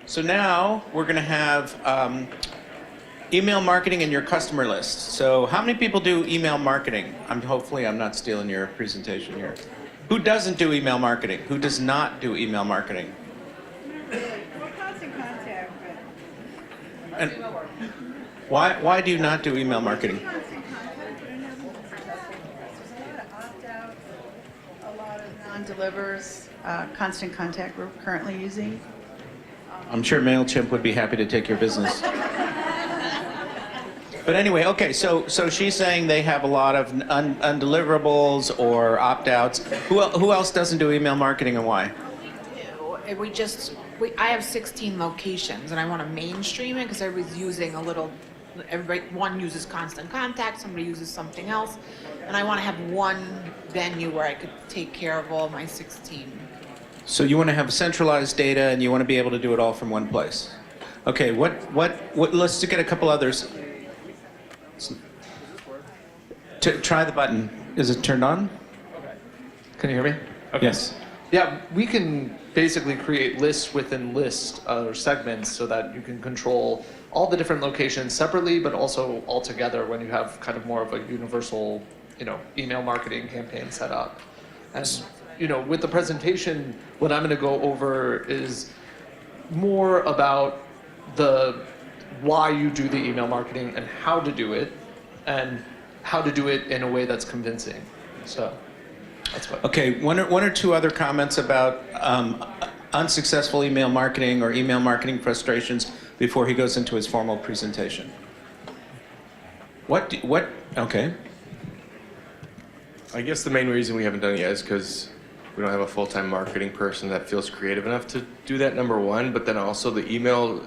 So now we're going to have email marketing in your customer list. So how many people do email marketing? Hopefully I'm not stealing your presentation here. Who doesn't do email marketing? Who does not do email marketing? We're constant contact, but And why do you not do email marketing? constant contact, but it hasn't been successful for us. There's a lot of opt-outs, a lot of non-delivers, constant contact we're currently using. I'm sure MailChimp would be happy to take your business. But anyway, okay, so she's saying they have a lot of undeliverables or opt-outs. Who else doesn't do email marketing and why? I have 16 locations and I want to mainstream it because everybody's using one uses constant contact, somebody uses something else, and I want to have one venue where I could take care of all my 16. So you want to have centralized data and you want to be able to do it all from one place. Okay, let's get a couple others. Try the button. Is it turned on? Can you hear me? Okay. Yes. Yeah, we can basically create lists within lists or segments so that you can control all the different locations separately, but also all together when you have kind of more of a universal, email marketing campaign set up. And, with the presentation, what I'm going to go over is more about why you do the email marketing and how to do it, and how to do it in a way that's convincing. So that's what. Okay, one or two other comments about unsuccessful email marketing or email marketing frustrations before he goes into his formal presentation. Okay. I guess the main reason we haven't done it yet is because we don't have a full-time marketing person that feels creative enough to do that, number one, but then also the email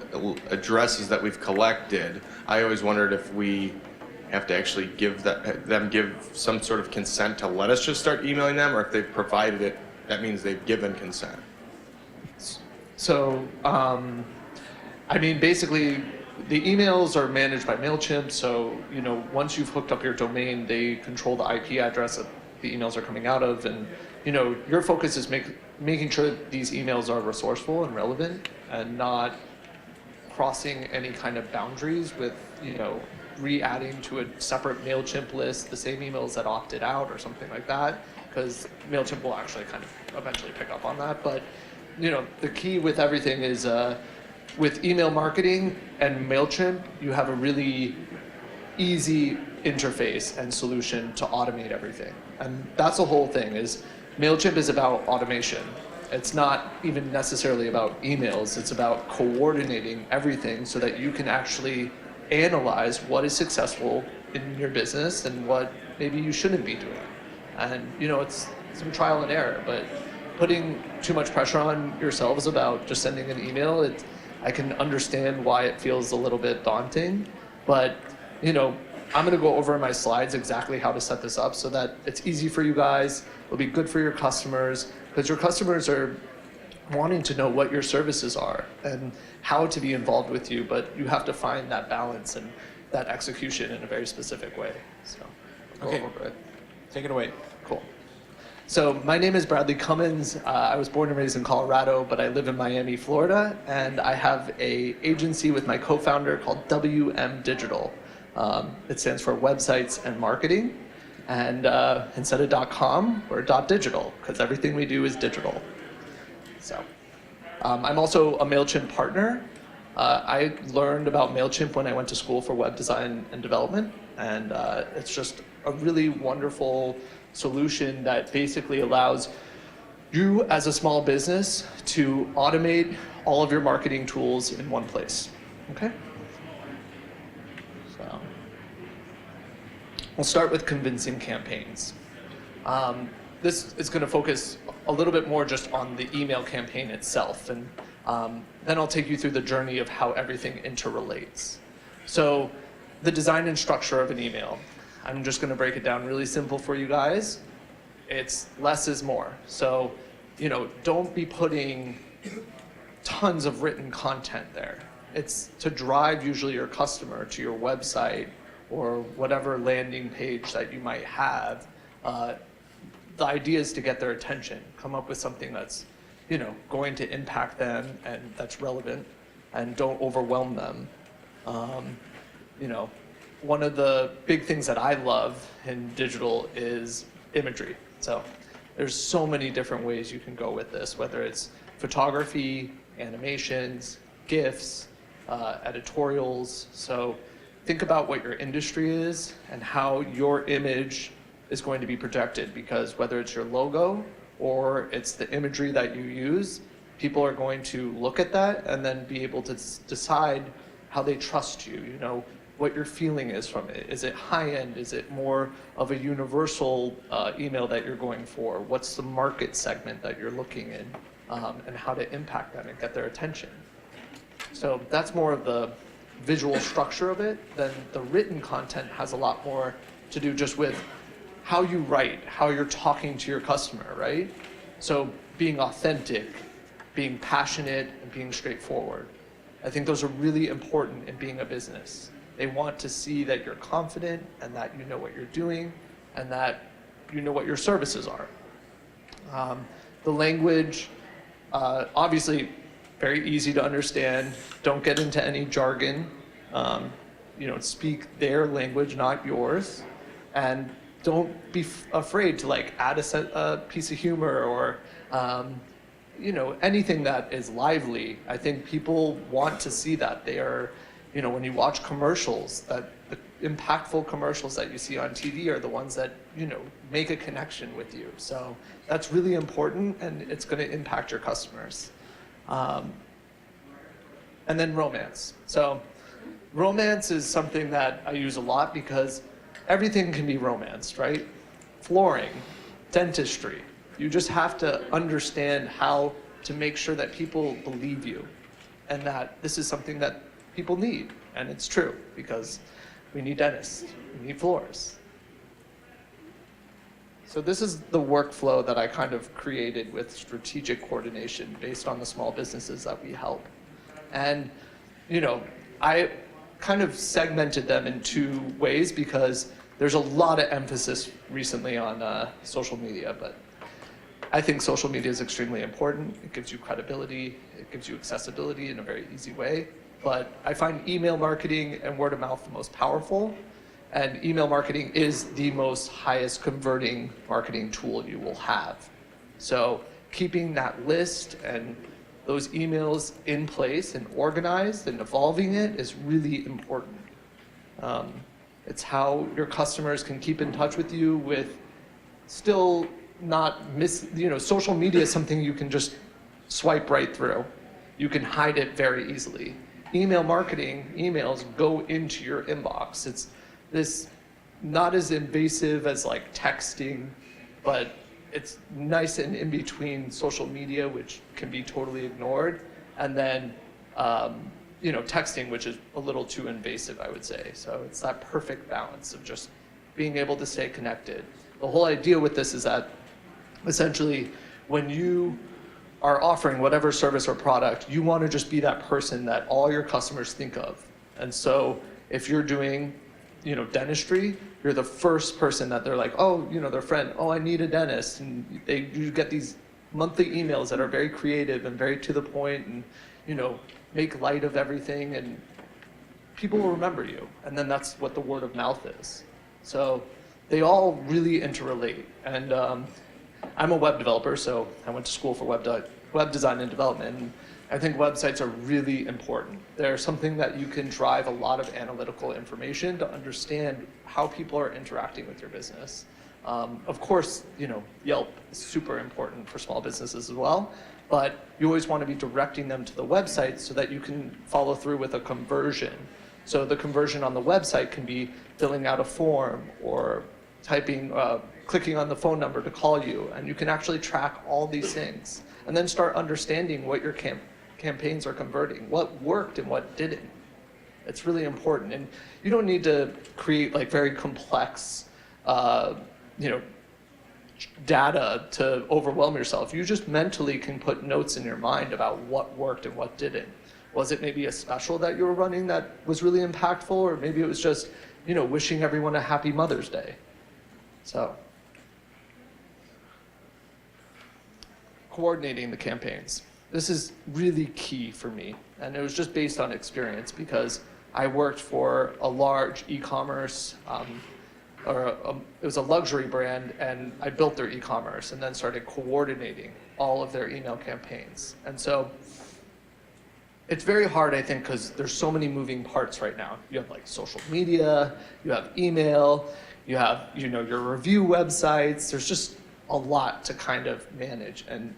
addresses that we've collected, I always wondered if we have to actually give them some sort of consent to let us just start emailing them, or if they've provided it, that means they've given consent. So, basically, the emails are managed by MailChimp, so, once you've hooked up your domain, they control the IP address that the emails are coming out of, and, your focus is making sure that these emails are resourceful and relevant, and not crossing any kind of boundaries with, re-adding to a separate MailChimp list the same emails that opted out or something like that, because MailChimp will actually kind of eventually pick up on that. But, the key with everything is with email marketing and MailChimp, you have a really easy interface and solution to automate everything. And that's the whole thing, is MailChimp is about automation. It's not even necessarily about emails. It's about coordinating everything so that you can actually analyze what is successful in your business and what maybe you shouldn't be doing. And, it's some trial and error, but putting too much pressure on yourselves about just sending an email, I can understand why it feels a little bit daunting, but, I'm going to go over in my slides exactly how to set this up so that it's easy for you guys. It'll be good for your customers, because your customers are wanting to know what your services are and how to be involved with you, but you have to find that balance and that execution in a very specific way. So, Okay. Take it away. Cool. So my name is Bradley Cummins. I was born and raised in Colorado, but I live in Miami, Florida, and I have an agency with my co-founder called WM Digital. It stands for Websites and Marketing, and instead of .com, we're .digital, because everything we do is digital. So I'm also a MailChimp partner. I learned about MailChimp when I went to school for web design and development, and it's just a really wonderful solution that basically allows you as a small business to automate all of your marketing tools in one place. Okay? So we'll start with convincing campaigns. This is going to focus a little bit more just on the email campaign itself, and then I'll take you through the journey of how everything interrelates. So the design and structure of an email. I'm just going to break it down really simple for you guys. It's less is more. So, don't be putting tons of written content there. It's to drive usually your customer to your website or whatever landing page that you might have. The idea is to get their attention, come up with something that's, going to impact them and that's relevant. and don't overwhelm them. You know, one of the big things that I love in digital is imagery. So there's so many different ways you can go with this, whether it's photography, animations, GIFs, editorials. So think about what your industry is and how your image is going to be projected, because whether it's your logo or it's the imagery that you use, people are going to look at that and then be able to decide how they trust you, you know, what your feeling is from it. Is it high end? Is it more of a universal email that you're going for? What's the market segment that you're looking in, and how to impact them and get their attention? So that's more of the visual structure of it. Then the written content has a lot more to do just with how you write, how you're talking to your customer, right? So being authentic, being passionate, and being straightforward. I think those are really important in being a business. They want to see that you're confident and that you know what you're doing and that you know what your services are. The language, obviously, very easy to understand. Don't get into any jargon. You know, speak their language, not yours. And don't be afraid to like add a piece of humor or you know, anything that is lively. I think people want to see that. They are, you know, when you watch commercials, that the impactful commercials that you see on TV are the ones that, you know, make a connection with you. So that's really important, and it's going to impact your customers. And then romance. So romance is something that I use a lot because everything can be romanced, right? Flooring, dentistry. You just have to understand how to make sure that people believe you and that this is something that people need. And it's true, because we need dentists, we need floors. So this is the workflow that I kind of created with strategic coordination based on the small businesses that we help. And, you know, I kind of segmented them in two ways because there's a lot of emphasis recently on social media, but I think social media is extremely important. It gives you credibility, it gives you accessibility in a very easy way. But I find email marketing and word of mouth the most powerful. And email marketing is the most highest converting marketing tool you will have. So keeping that list and those emails in place and organized and evolving it is really important. It's how your customers can keep in touch with you with still not you know, social media is something you can just swipe right through. You can hide it very easily. Email marketing, emails go into your inbox. It's this not as invasive as like texting, but it's nice and in between social media, which can be totally ignored, and then you know, texting, which is a little too invasive, I would say. So it's that perfect balance of just being able to stay connected. The whole idea with this is that essentially when you are offering whatever service or product, you want to just be that person that all your customers think of. And so if you're doing, you know, dentistry, you're the first person that they're like, oh, you know, their friend, oh, I need a dentist. And you get these monthly emails that are very creative and very to the point and, you know, make light of everything, and people will remember you. And then that's what the word of mouth is. So they all really interrelate. And I'm a web developer, so I went to school for web design and development. And I think websites are really important. They're something that you can drive a lot of analytical information to understand how people are interacting with your business. Of course, you know, Yelp is super important for small businesses as well, but you always want to be directing them to the website so that you can follow through with a conversion. So the conversion on the website can be filling out a form or typing, clicking on the phone number to call you, and you can actually track all these things and then start understanding what your campaigns are converting, what worked and what didn't. It's really important, and you don't need to create like very complex, you know, data to overwhelm yourself. You just mentally can put notes in your mind about what worked and what didn't. Was it maybe a special that you were running that was really impactful, or maybe it was just, you know, wishing everyone a happy Mother's Day. So, coordinating the campaigns. this is really key for me, and it was just based on experience because I worked for a large e-commerce, it was a luxury brand, and I built their e-commerce and then started coordinating all of their email campaigns. And so it's very hard, I think, because there's so many moving parts right now. You have like social media, you have email, you have, your review websites. There's just a lot to kind of manage and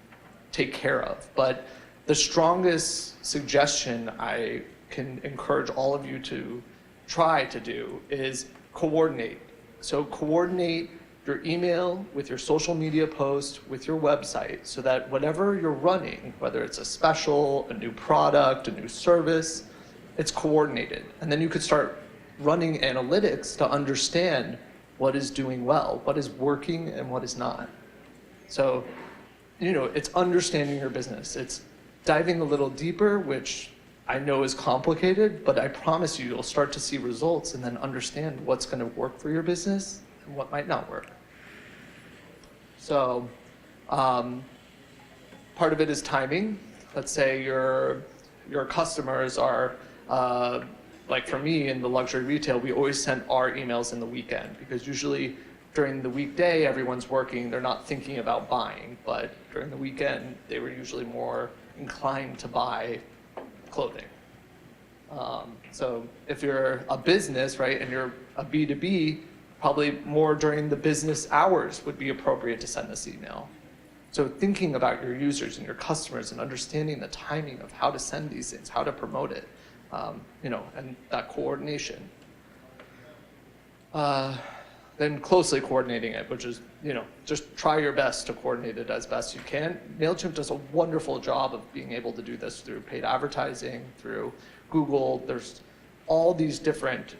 take care of. But the strongest suggestion I can encourage all of you to try to do is coordinate. So coordinate your email with your social media post, with your website, so that whatever you're running, whether it's a special, a new product, a new service, it's coordinated. And then you could start running analytics to understand what is doing well, what is working and what is not. So, it's understanding your business. It's diving a little deeper, which I know is complicated, but I promise you'll start to see results and then understand what's going to work for your business and what might not work. So, part of it is timing. Let's say your customers are, like for me in the luxury retail, we always send our emails in the weekend because usually during the weekday, everyone's working, they're not thinking about buying, but during the weekend, they were usually more inclined to buy clothing. So if you're a business, right, and you're a B2B, probably more during the business hours would be appropriate to send this email. So thinking about your users and your customers and understanding the timing of how to send these things, how to promote it, and that coordination. Then closely coordinating it, which is, just try your best to coordinate it as best you can. MailChimp does a wonderful job of being able to do this through paid advertising, through Google. There's all these different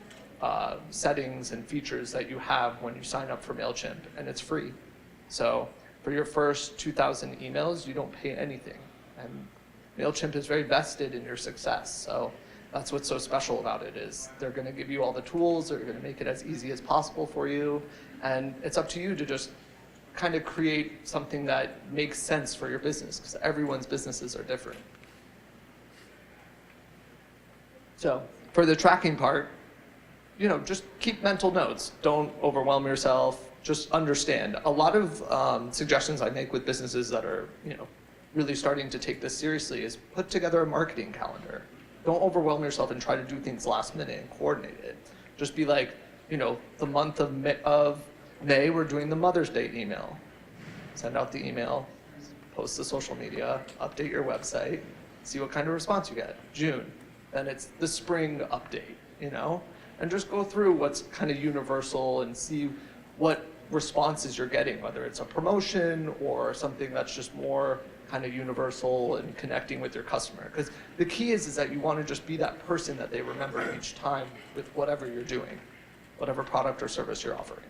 settings and features that you have when you sign up for MailChimp, and it's free. So for your first 2,000 emails, you don't pay anything. And MailChimp is very vested in your success. So that's what's so special about it is they're going to give you all the tools. They're going to make it as easy as possible for you. And it's up to you to just kind of create something that makes sense for your business because everyone's businesses are different. So for the tracking part, just keep mental notes. Don't overwhelm yourself. Just understand. A lot of suggestions I make with businesses that are, really starting to take this seriously is put together a marketing calendar. Don't overwhelm yourself and try to do things last minute and coordinate it. Just be like, the month of May, we're doing the Mother's Day email. Send out the email, post to social media, update your website, see what kind of response you get. June, then it's the spring update, and just go through what's kind of universal and see what responses you're getting, whether it's a promotion or something that's just more kind of universal and connecting with your customer. Because the key is that you want to just be that person that they remember each time with whatever you're doing, whatever product or service you're offering.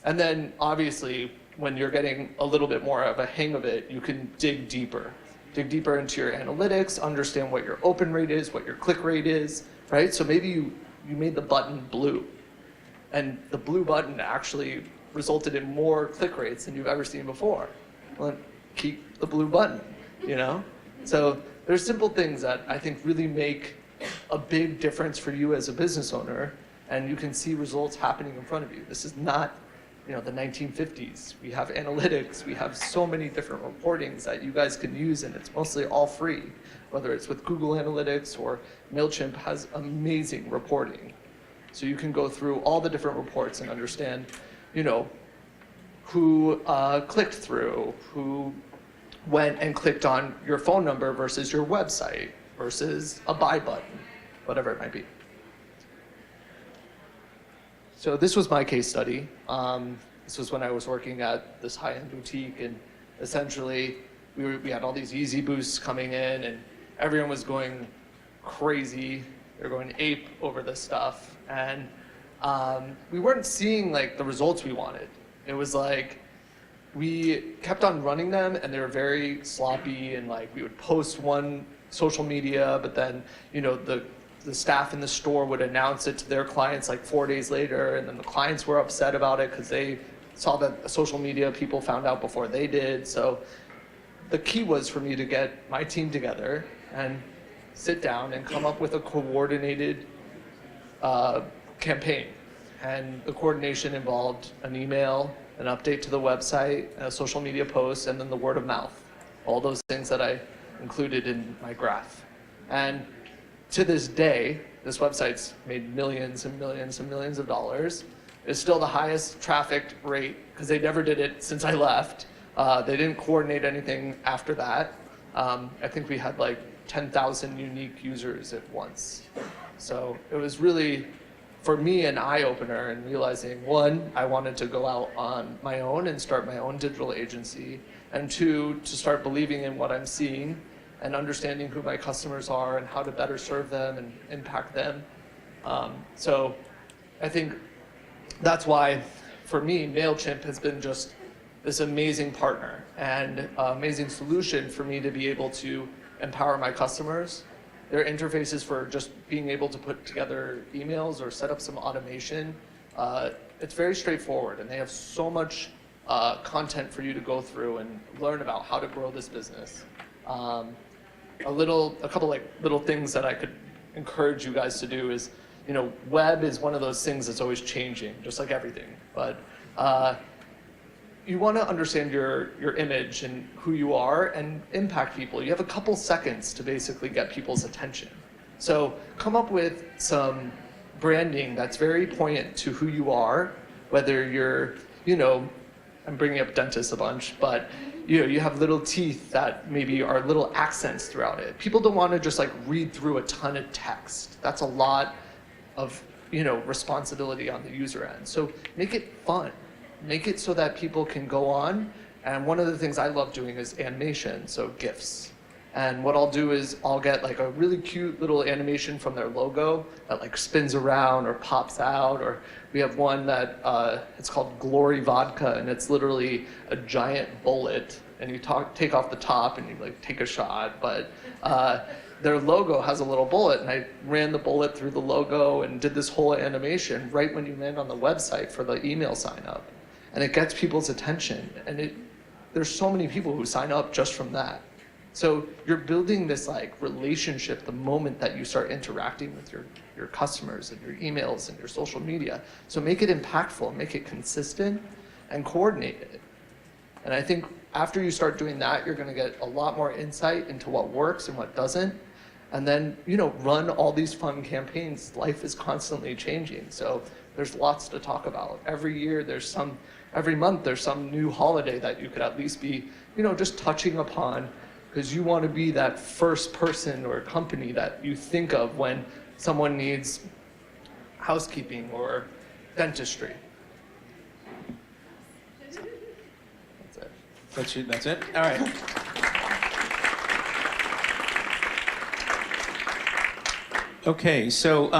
And then obviously, when you're getting a little bit more of a hang of it, you can dig deeper. Dig deeper into your analytics, understand what your open rate is, what your click rate is, right? So maybe you made the button blue, and the blue button actually resulted in more click rates than you've ever seen before. Well, keep the blue button, So there's simple things that I think really make a big difference for you as a business owner, and you can see results happening in front of you. This is not, the 1950s. We have analytics. We have so many different reportings that you guys can use, and it's mostly all free, whether it's with Google Analytics or MailChimp has amazing reporting. So you can go through all the different reports and understand, who clicked through, who went and clicked on your phone number versus your website versus a buy button, whatever it might be. So this was my case study. This was when I was working at this high-end boutique, and essentially we had all these easy boosts coming in, and everyone was going crazy. They were going ape over this stuff, and we weren't seeing the results we wanted. It was like we kept on running them, and they were very sloppy, and we would post one social media, but then the staff in the store would announce it to their clients 4 days later, and then the clients were upset about it because they saw that social media people found out before they did. So the key was for me to get my team together and sit down and come up with a coordinated campaign. And the coordination involved an email, an update to the website, a social media post, and then the word of mouth. All those things that I included in my graph. And to this day, this website's made millions and millions and millions of dollars. It's still the highest traffic rate because they never did it since I left. They didn't coordinate anything after that. I think we had like 10,000 unique users at once. So it was really, for me, an eye-opener in realizing, one, I wanted to go out on my own and start my own digital agency, and two, to start believing in what I'm seeing and understanding who my customers are and how to better serve them and impact them. So I think that's why, for me, MailChimp has been just this amazing partner and amazing solution for me to be able to empower my customers. Their interfaces for just being able to put together emails or set up some automation, it's very straightforward, and they have so much content for you to go through and learn about how to grow this business. A couple like little things that I could encourage you guys to do is, web is one of those things that's always changing, just like everything. But you want to understand your image and who you are and impact people. You have a couple seconds to basically get people's attention. So come up with some branding that's very poignant to who you are, whether you're, I'm bringing up dentists a bunch, but you have little teeth that maybe are little accents throughout it. People don't want to just like read through a ton of text. That's a lot of, responsibility on the user end. So make it fun. Make it so that people can go on. And one of the things I love doing is animation, so GIFs. And what I'll do is I'll get like a really cute little animation from their logo that like spins around or pops out, or we have one that it's called Glory Vodka, and it's literally a giant bullet, and you take off the top and you like take a shot, but their logo has a little bullet, and I ran the bullet through the logo and did this whole animation right when you land on the website for the email sign up. And it gets people's attention, and there's so many people who sign up just from that. So you're building this like relationship the moment that you start interacting with your customers and your emails and your social media. So make it impactful, make it consistent, and coordinate it. And I think after you start doing that, you're gonna get a lot more insight into what works and what doesn't. And then, run all these fun campaigns. Life is constantly changing, so there's lots to talk about. Every month there's some new holiday that you could at least be, just touching upon, because you want to be that first person or company that you think of when someone needs housekeeping or dentistry. That's it. That's it? All right. Okay, so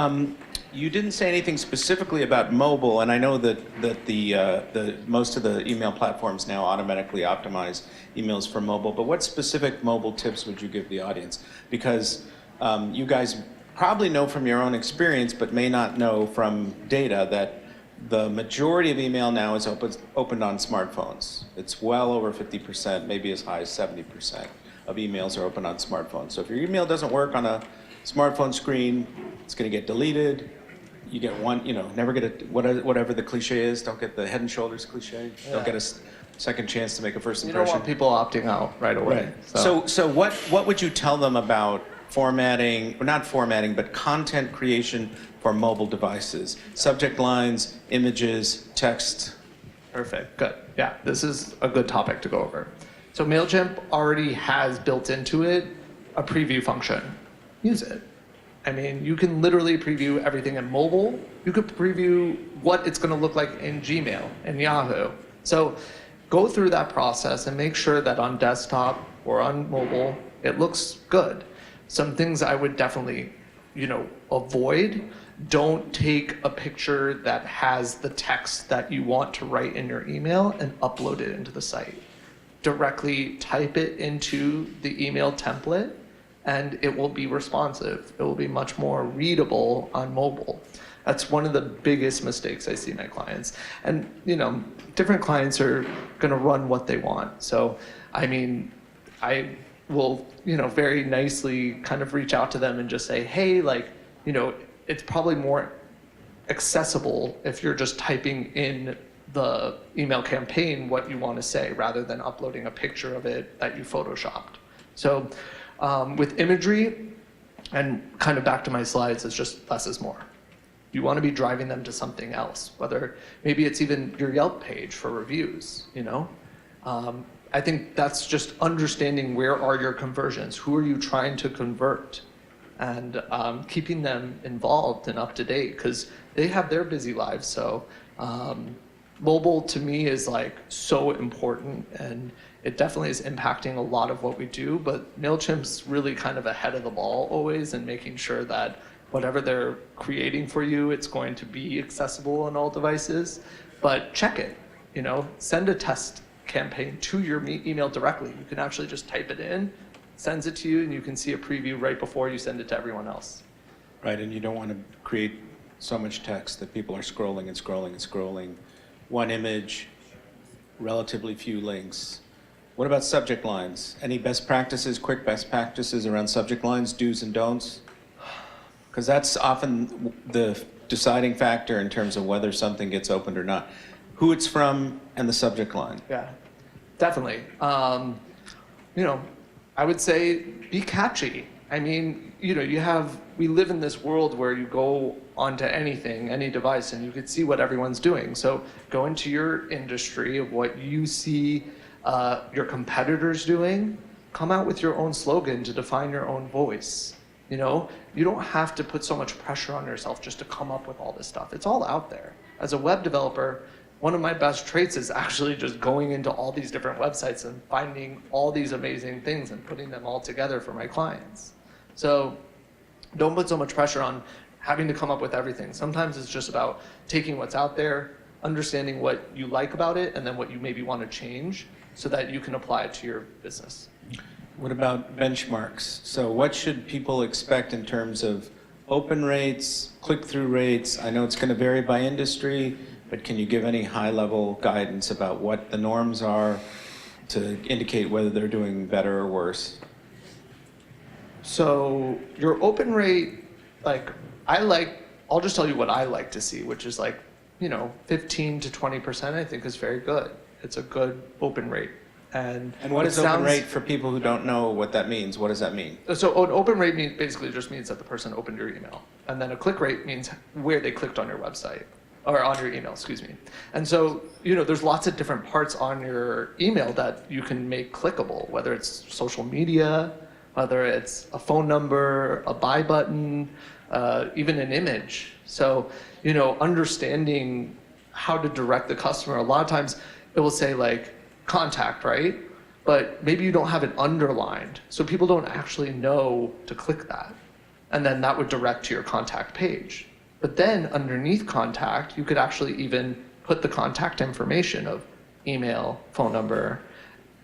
you didn't say anything specifically about mobile, and I know that the most of the email platforms now automatically optimize emails for mobile, but what specific mobile tips would you give the audience? Because you guys probably know from your own experience, but may not know from data, that the majority of email now is opened on smartphones. It's well over 50%, maybe as high as 70% of emails are opened on smartphones. So if your email doesn't work on a smartphone screen, it's going to get deleted. You get one, never get a, whatever the cliche is, don't get the head and shoulders cliche. Yeah. Don't get a second chance to make a first impression. You don't want people opting out right away. Right. So what would you tell them about formatting, or not formatting, but content creation for mobile devices? Subject lines, images, text. Perfect, good. Yeah, this is a good topic to go over. So MailChimp already has built into it a preview function. Use it. I mean, you can literally preview everything in mobile. You could preview what it's going to look like in Gmail and Yahoo. So go through that process and make sure that on desktop or on mobile, it looks good. Some things I would definitely, avoid. Don't take a picture that has the text that you want to write in your email and upload it into the site. Directly type it into the email template, and it will be responsive. It will be much more readable on mobile. That's one of the biggest mistakes I see my clients. And different clients are gonna run what they want. So, I mean, I will, very nicely kind of reach out to them and just say, hey, like, it's probably more accessible if you're just typing in the email campaign what you want to say rather than uploading a picture of it that you photoshopped. So with imagery, and kind of back to my slides, it's just less is more. You want to be driving them to something else, whether maybe it's even your Yelp page for reviews, I think that's just understanding where are your conversions, who are you trying to convert, and keeping them involved and up to date because they have their busy lives. So mobile to me is like so important, and it definitely is impacting a lot of what we do, but MailChimp's really kind of ahead of the ball always in making sure that whatever they're creating for you, it's going to be accessible on all devices. But check it, send a test campaign to your email directly. You can actually just type it in, sends it to you, and you can see a preview right before you send it to everyone else. Right, and you don't want to create so much text that people are scrolling and scrolling and scrolling. One image, relatively few links. What about subject lines? Any best practices, quick best practices around subject lines, do's and don'ts? Because that's often the deciding factor in terms of whether something gets opened or not. Who it's from and the subject line. Yeah, definitely. I would say be catchy. I mean, we live in this world where you go onto anything, any device, and you can see what everyone's doing. So go into your industry of what you see your competitors doing, come out with your own slogan to define your own voice. You don't have to put so much pressure on yourself just to come up with all this stuff. It's all out there. As a web developer, one of my best traits is actually just going into all these different websites and finding all these amazing things and putting them all together for my clients. So don't put so much pressure on having to come up with everything. Sometimes it's just about taking what's out there, understanding what you like about it, and then what you maybe want to change so that you can apply it to your business. What about benchmarks? So what should people expect in terms of open rates, click-through rates? I know it's going to vary by industry, but can you give any high-level guidance about what the norms are to indicate whether they're doing better or worse? So your open rate, I'll just tell you what I like to see, which is 15 to 20%, I think is very good. It's a good open rate. And what is open rate for people who don't know what that means? What does that mean? So an open rate basically just means that the person opened your email. And then a click rate means where they clicked on your website, or on your email, excuse me. And so, there's lots of different parts on your email that you can make clickable, whether it's social media, whether it's a phone number, a buy button, even an image. So, understanding how to direct the customer. A lot of times it will say contact, right? But maybe you don't have it underlined, so people don't actually know to click that. And then that would direct to your contact page. But then underneath contact, you could actually even put the contact information of email, phone number,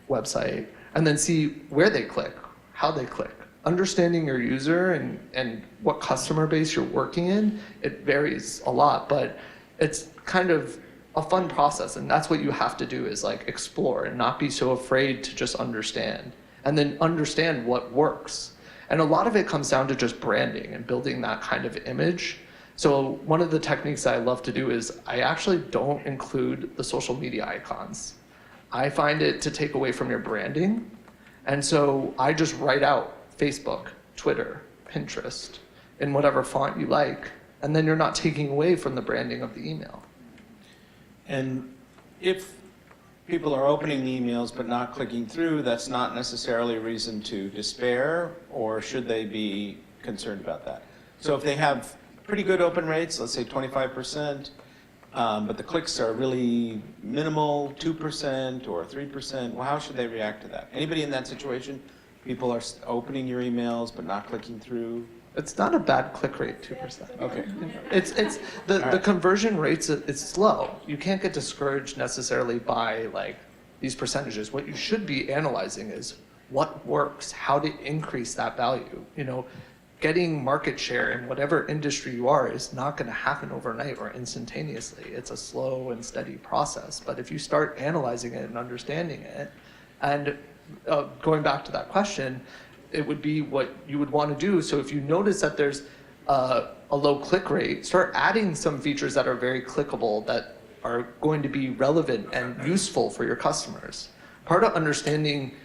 website, and then see where they click, how they click. Understanding your user and what customer base you're working in, it varies a lot, but it's kind of a fun process, and that's what you have to do is explore and not be so afraid to just understand, and then understand what works. And a lot of it comes down to just branding and building that kind of image. So one of the techniques I love to do is I actually don't include the social media icons. I find it to take away from your branding, and so I just write out Facebook, Twitter, Pinterest, in whatever font you like, and then you're not taking away from the branding of the email. And if people are opening the emails but not clicking through, that's not necessarily a reason to despair, or should they be concerned about that? So if they have pretty good open rates, let's say 25%, but the clicks are really minimal, 2% or 3%, well, how should they react to that? Anybody in that situation? People are opening your emails but not clicking through? It's not a bad click rate, 2%. Okay. It's the conversion rates, it's slow. You can't get discouraged necessarily by these percentages. What you should be analyzing is what works, how to increase that value. Getting market share in whatever industry you are is not going to happen overnight or instantaneously. It's a slow and steady process. But if you start analyzing it and understanding it, and going back to that question, it would be what you would want to do. So if you notice that there's a low click rate, start adding some features that are very clickable that are going to be relevant and useful for your customers. Part of understanding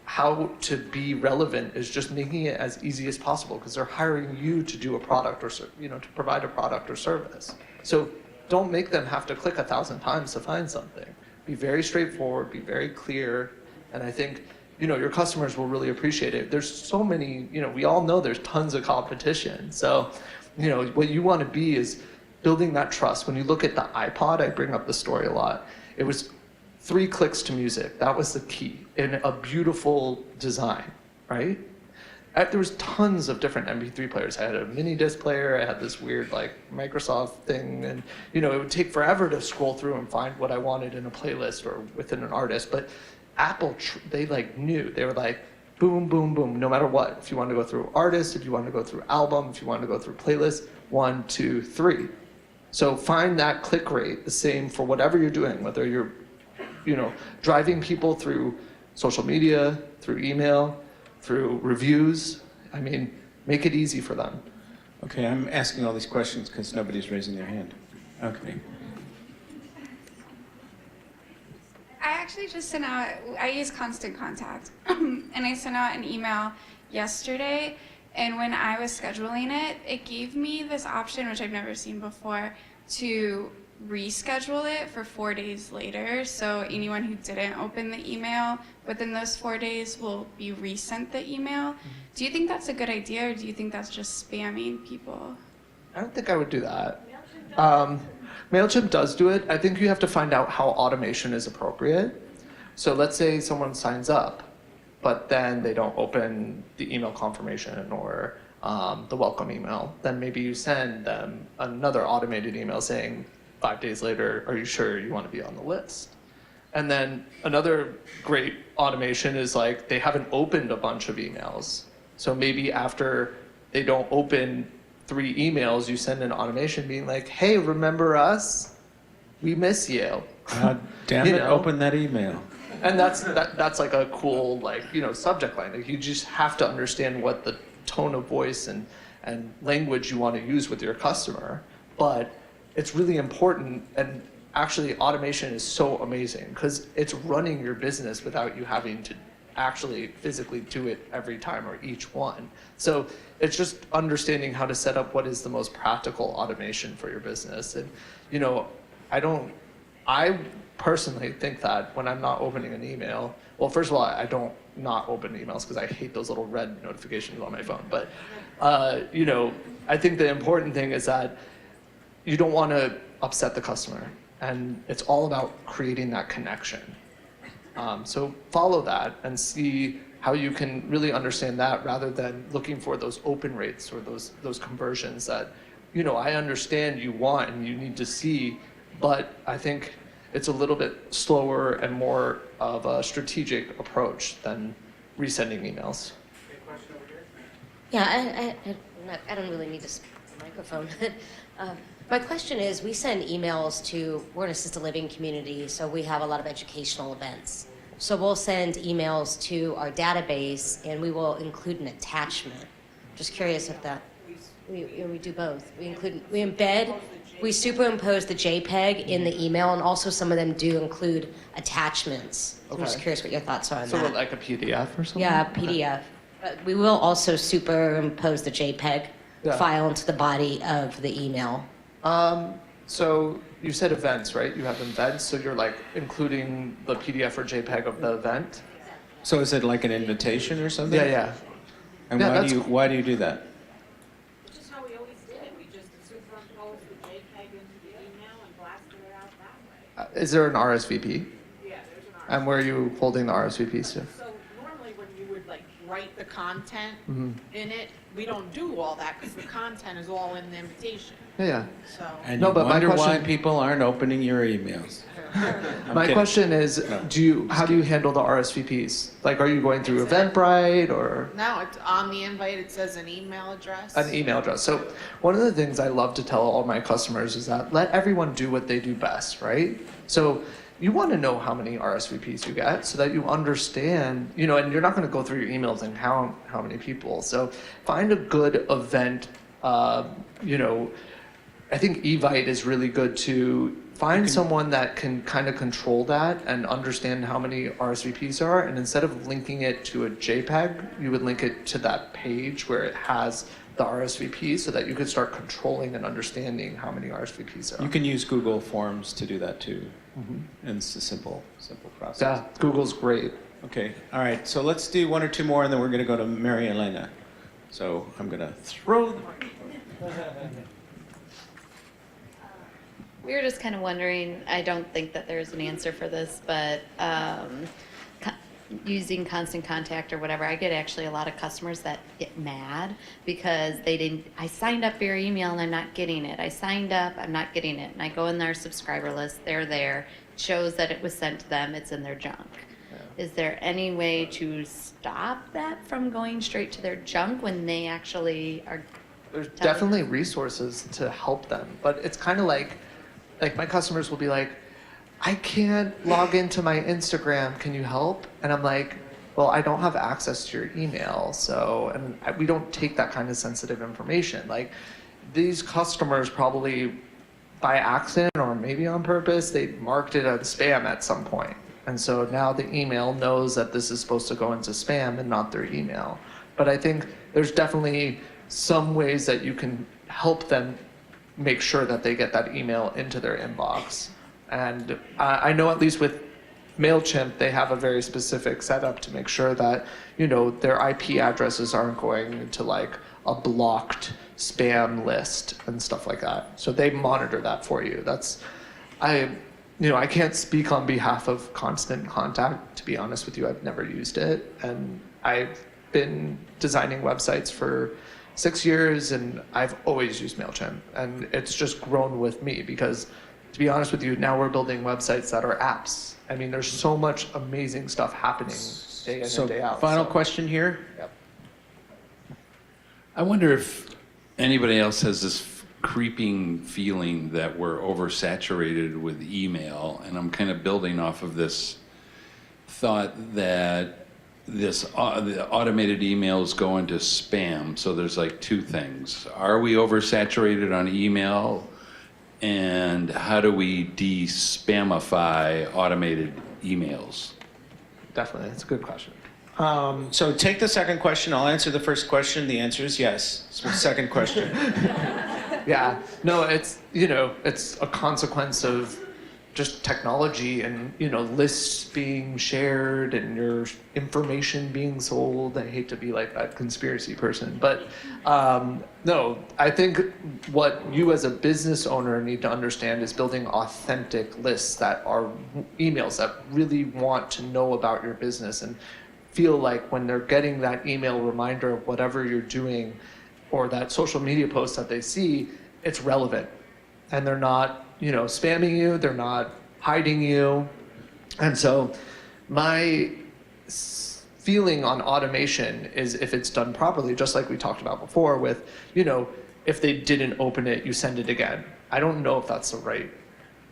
how to be relevant is just making it as easy as possible, because they're hiring you to do a product or to provide a product or service. So don't make them have to click 1,000 times to find something. Be very straightforward, be very clear, and I think your customers will really appreciate it. There's so many, we all know there's tons of competition. So, what you want to be is building that trust. When you look at the iPod, I bring up the story a lot. It was 3 clicks to music. That was the key in a beautiful design, right? There was tons of different MP3 players. I had a mini disc player. I had this weird Microsoft thing, and it would take forever to scroll through and find what I wanted in a playlist or within an artist. But Apple, they knew. They were like, boom, boom, boom, no matter what. If you want to go through artist, if you want to go through album, if you want to go through playlist, 1, 2, 3. So find that click rate the same for whatever you're doing, whether you're, driving people through social media, through email, through reviews. Make it easy for them. Okay, I'm asking all these questions because nobody's raising their hand. Okay. I actually just sent out, I use Constant Contact, and I sent out an email yesterday, and when I was scheduling it, it gave me this option, which I've never seen before, to reschedule it for 4 days later. So anyone who didn't open the email within those 4 days will be resent the email. Do you think that's a good idea, or do you think that's just spamming people? I don't think I would do that. MailChimp does do it. I think you have to find out how automation is appropriate. So let's say someone signs up, but then they don't open the email confirmation or the welcome email. Then maybe you send them another automated email saying 5 days later, are you sure you want to be on the list? And then another great automation is they haven't opened a bunch of emails. So maybe after they don't open 3 emails, you send an automation being like, hey, remember us? We miss you. Damn it, open that email. And that's a cool subject line. You just have to understand what the tone of voice and language you want to use with your customer. But it's really important, and actually automation is so amazing because it's running your business without you having to actually physically do it every time or each one. So it's just understanding how to set up what is the most practical automation for your business. And I personally think that when I'm not opening an email, well, first of all, I don't not open emails because I hate those little red notifications on my phone. But I think the important thing is that you don't want to upset the customer, and it's all about creating that connection. So follow that and see how you can really understand that rather than looking for those open rates or those conversions that, I understand you want and you need to see, but I think it's a little bit slower and more of a strategic approach than resending emails. Yeah, I don't really need this microphone. My question is, we send emails we're an assisted living community, so we have a lot of educational events. So we'll send emails to our database, and we will include an attachment. Just curious if we do both. We embed, we superimpose the JPEG in the email, and also some of them do include attachments. So I'm just curious what your thoughts are on that. So like a PDF or something? Yeah, PDF. But we will also superimpose the JPEG file into the body of the email. So you said events, right? You have events, so you're including the PDF or JPEG of the event? So is it like an invitation or something? Yeah. And why do you do that? Which is how we always did it. We just superimposed the JPEG into the email and blasted it out that way. Is there an RSVP? Yeah, there's an RSVP. And where are you holding the RSVPs to? So normally when you would write the content in it, we don't do all that because the content is all in the invitation. Yeah. So And No, you but my wonder why question- people aren't opening your emails. My kidding. question is, how do you handle the RSVPs? Are you going through Eventbrite or now it's on the invite. It says an email address. an email address? So one of the things I love to tell all my customers is that let everyone do what they do best, right? So you want to know how many RSVPs you get so that you understand, you know, and you're not going to go through your emails and count how many people. So find a good event, you know, I think Evite is really good to find someone that can kind of control that and understand how many RSVPs are. And instead of linking it to a JPEG, you would link it to that page where it has the RSVP so that you could start controlling and understanding how many RSVPs there are. You can use Google Forms to do that too. And it's a simple process. Yeah, Google's great. Okay, all right, so let's do one or two more and then we're gonna go to Mary Elena. So I'm gonna throw the We were just kind of wondering, I don't think that there's an answer for this, but using Constant Contact or whatever, I get actually a lot of customers that get mad because I signed up for your email and I'm not getting it. I signed up, I'm not getting it. And I go in their subscriber list, they're there, it shows that it was sent to them, it's in their junk. Yeah. Is there any way to stop that from going straight to their junk when they actually are? There's definitely resources to help them, but it's kind of like my customers will be like, I can't log into my Instagram, can you help? And I'm like, well, I don't have access to your email, so, and we don't take that kind of sensitive information. Like, these customers probably, by accident or maybe on purpose, they marked it as spam at some point. And so now the email knows that this is supposed to go into spam and not their email. But I think there's definitely some ways that you can help them make sure that they get that email into their inbox. And I know at least with MailChimp, they have a very specific setup to make sure that, you know, their IP addresses aren't going into like a blocked spam list and stuff like that. So they monitor that for you. I can't speak on behalf of Constant Contact. To be honest with you, I've never used it. And I've been designing websites for 6 years and I've always used MailChimp. And it's just grown with me because, to be honest with you, now we're building websites that are apps. I mean, there's so much amazing stuff happening day in and day out. Final question here. Yep. I wonder if anybody else has this creeping feeling that we're oversaturated with email, and I'm kind of building off of this thought that the automated emails go into spam. So there's like two things. Are we oversaturated on email? And how do we de-spamify automated emails? Definitely, that's a good question. So take the second question. I'll answer the first question. The answer is yes. So second question. Yeah, no, it's a consequence of just technology and, lists being shared and your information being sold. I hate to be like that conspiracy person, but no, I think what you as a business owner need to understand is building authentic lists that are emails that really want to know about your business and feel like when they're getting that email reminder of whatever you're doing or that social media post that they see, it's relevant. And they're not, spamming you, they're not hiding you. And so my feeling on automation is if it's done properly, just like we talked about before with, if they didn't open it, you send it again. I don't know if that's the right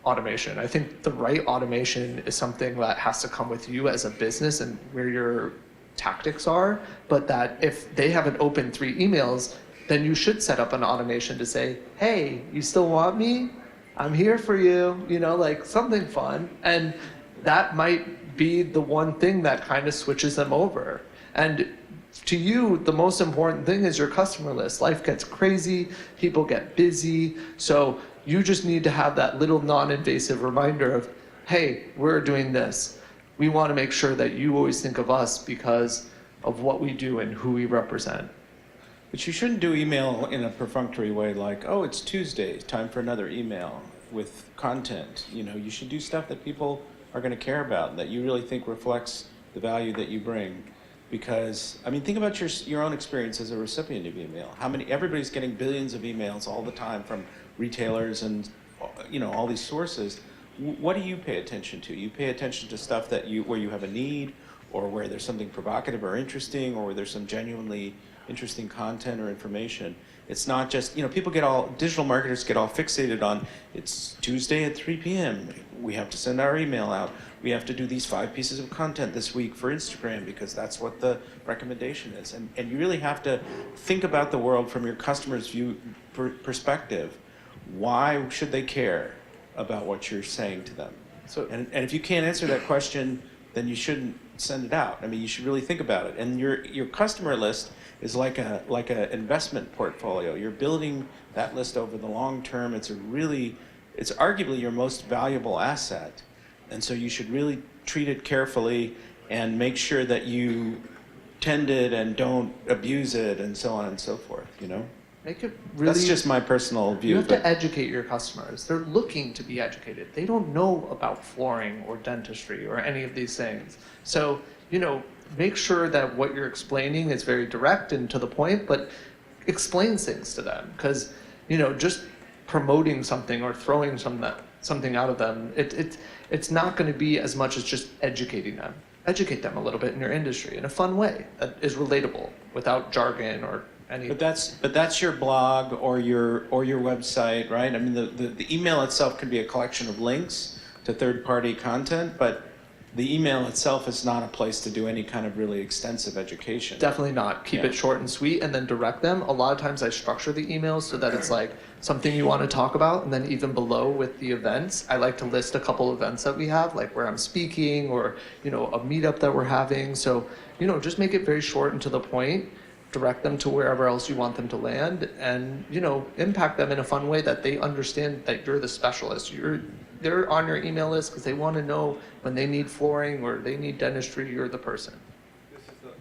automation. I think the right automation is something that has to come with you as a business and where your tactics are, but that if they haven't opened 3 emails, then you should set up an automation to say, hey, you still want me? I'm here for you, like something fun. And that might be the one thing that kind of switches them over. And to you, the most important thing is your customer list. Life gets crazy, people get busy. So you just need to have that little non-invasive reminder of, hey, we're doing this. We want to make sure that you always think of us because of what we do and who we represent. But you shouldn't do email in a perfunctory way like, oh, it's Tuesday, time for another email with content. You should do stuff that people are going to care about, that you really think reflects the value that you bring. Because, think about your own experience as a recipient of email. Everybody's getting billions of emails all the time from retailers and, all these sources. What do you pay attention to? You pay attention to stuff where you have a need, or where there's something provocative or interesting, or where there's some genuinely interesting content or information. It's not just, digital marketers get all fixated on, it's Tuesday at 3 p.m. we have to send our email out. We have to do these 5 pieces of content this week for Instagram because that's what the recommendation is. And you really have to think about the world from your customer's perspective. Why should they care about what you're saying to them? And if you can't answer that question, then you shouldn't send it out. I mean, you should really think about it. And your customer list is like a investment portfolio. You're building that list over the long term. It's arguably your most valuable asset. And so you should really treat it carefully and make sure that you tend it and don't abuse it and so on and so forth, you know? Make it really, that's just my personal view. You have to educate your customers. They're looking to be educated. They don't know about flooring or dentistry or any of these things. So, make sure that what you're explaining is very direct and to the point, but explain things to them. Because, just promoting something or throwing something out of them, it's not going to be as much as just educating them. Educate them a little bit in your industry in a fun way that is relatable without jargon or anything. But that's your blog or your website, right? I mean, the email itself can be a collection of links to third-party content, but the email itself is not a place to do any kind of really extensive education. Definitely not. Keep it short and sweet and then direct them. A lot of times I structure the emails so that it's like something you want to talk about, and then even below with the events, I like to list a couple events that we have, like where I'm speaking or, a meetup that we're having. So, just make it very short and to the point. Direct them to wherever else you want them to land, and impact them in a fun way that they understand that you're the specialist. They're on your email list because they want to know when they need flooring or they need dentistry, you're the person.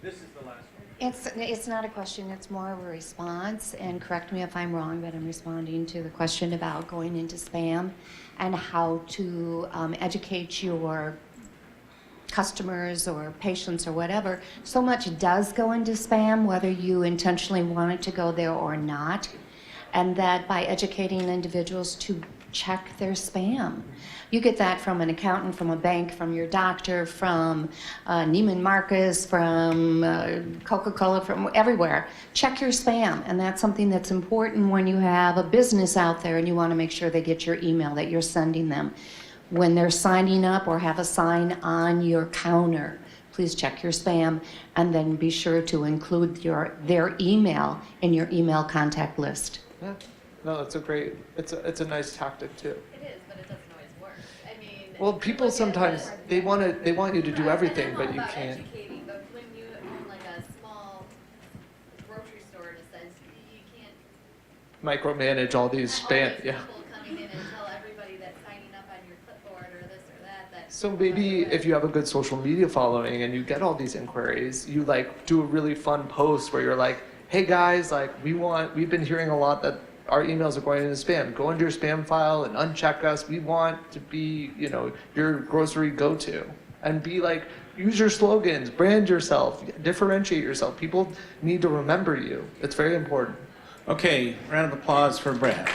This is the last one. It's not a question, it's more of a response, and correct me if I'm wrong, but I'm responding to the question about going into spam and how to educate your customers or patients or whatever. So much does go into spam, whether you intentionally want it to go there or not, and that by educating individuals to check their spam. You get that from an accountant, from a bank, from your doctor, from Neiman Marcus, from Coca-Cola, from everywhere. Check your spam, and that's something that's important when you have a business out there and you want to make sure they get your email that you're sending them. When they're signing up or have a sign on your counter, please check your spam and then be sure to include their email in your email contact list. Yeah. No, it's a nice tactic too. It is, but it doesn't always work. I mean, Well, people sometimes they want you to do everything, but you can't. Educating, but when you own like a small grocery store, in a sense, you can't Micromanage all these have spam. all these Yeah. people coming in and tell everybody that's signing up on your clipboard or this or that. So maybe if you have a good social media following and you get all these inquiries, you do a really fun post where you're like, hey guys, we've been hearing a lot that our emails are going into spam. Go into your spam file and uncheck us. We want to be, your grocery go-to. And be use your slogans, brand yourself, differentiate yourself. People need to remember you. It's very important. Okay, round of applause for Brad.